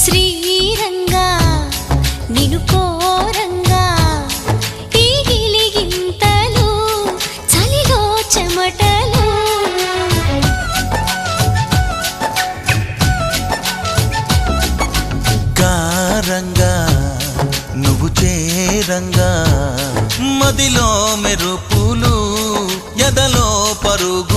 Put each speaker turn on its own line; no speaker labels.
శ్రీరంగా నిను కోరంగా ఈ గిలిగింతలు చలిలో చెమటలు
గారంగా నువ్వు చేరంగా మదిలో మెరుపులు ఎదలో పరుగు